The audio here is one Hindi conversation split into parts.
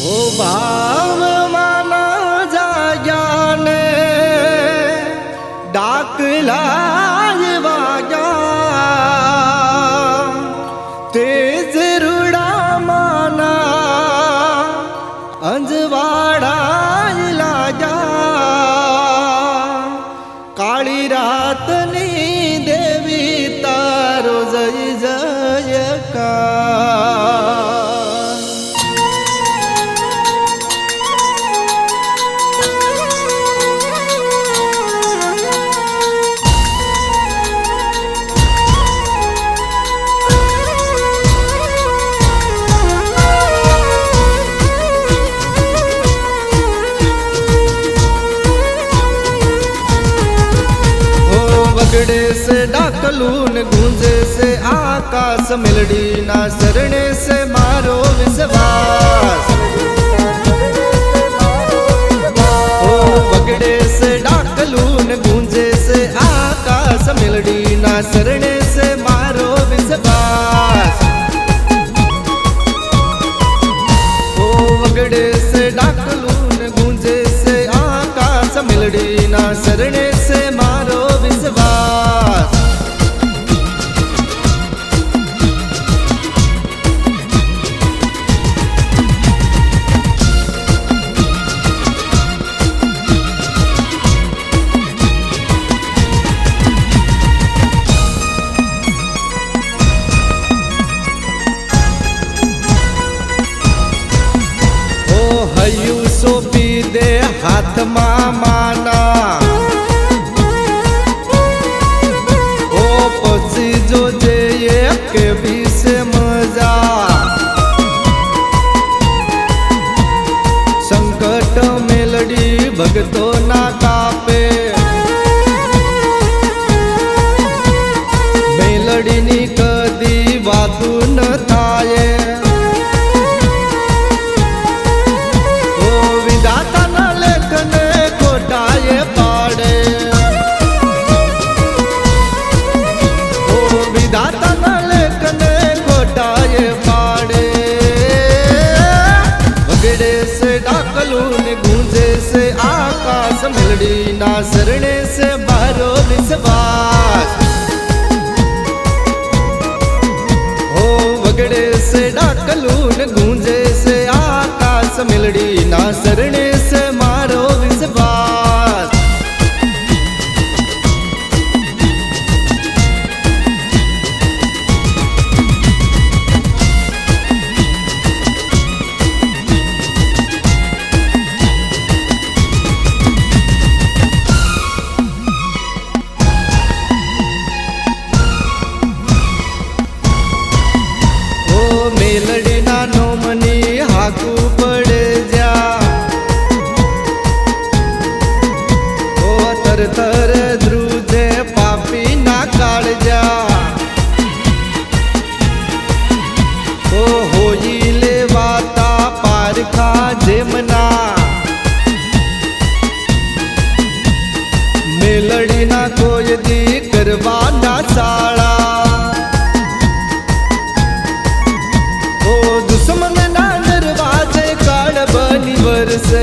ओ भाव माना जाग्या ने डाकला वाग्या तेज रुड़ा माना अंजवाड़ा लाग्या काली रात नी देवी तारो जय जयकार। वगड़े से डाकलून गूंजे से आकाश मिलड़ी ना शरणे से मारो विश्वास। ओ वगड़े से डाकलून गूंजे से आकाश मिलड़ी ना शरणे से मारो विश्वास। ओ वगड़े से डाकलून गूंजे से आकाश मिलड़ी ना शरणे से मारो विश्वास। ओ हयू सोपी दे हाथ माना जो जे के भी से मजा संकट मेलड़ी भगतो ना कापे मेलड़ी नी कदी वातु न थाये। ओ विधाता न लेखने कोटाए पाड़े दाता न लेखने कोटाए पाड़े। वगड़े से डाकलून गूंजे से आकाश मिलड़ी ना शरणे से मारो विश्वास। ओ वगड़े से डाकलून गूंजे से आकाश मिलड़ी ना शरणे से मारो विश्वास। मेलड़ी ना नोमनी हाकू पड़े जा ओ तर तर ध्रुजे पापी ना काढ़ जा। ओ होई ले वाता पार खा जेमना मेलड़ी ना कोई दी करवा ना साड़ा। दुश्मन ना दरवाजे काढ़ बनी बरसे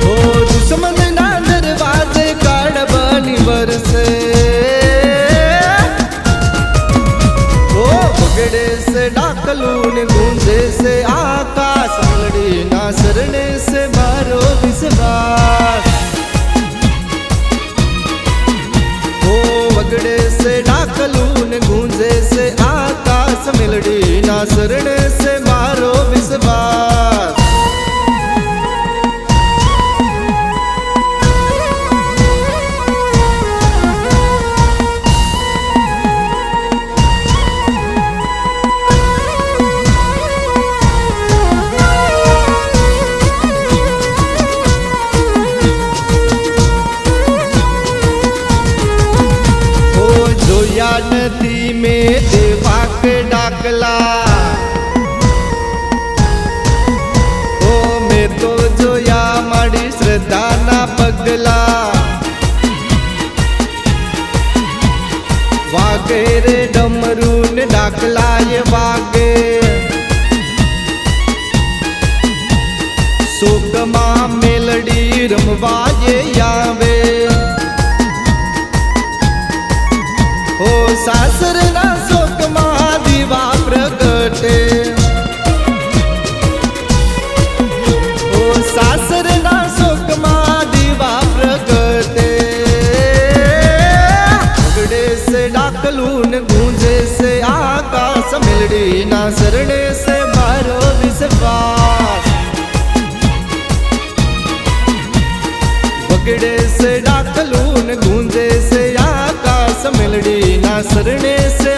ओ दुश्मन ना दरवाजे काढ़ बनी बरसे। ओ वगड़े से डाकलून गूंजे से आकाश मिलड़ी ना शरणे से मारो विश्वास। ओ वगड़े से डाकलून गूंजे से आकाश मिलड़ी ना शरणे से मारो विश्वास। नदी में देवा के डाकला ओ मैं तो जोया माड़ी श्रद्धा ना पगला। वागे रे डमरून डाकलाय वागे શોકમાં મેલડી રમવા જે આવે ઓ સાસરના શોકમાં દીવા પ્રગટે ઓ સાસરના શોકમાં દીવા પ્રગટે વગડે સે ડાકલું ને ગૂંજે સે આકાશ મેલડીના શરણે સે મારો વિશ્વાસ વગડે સે ડાકલું ને ગૂંજે સે આકાશ મેલડીના શરણે સે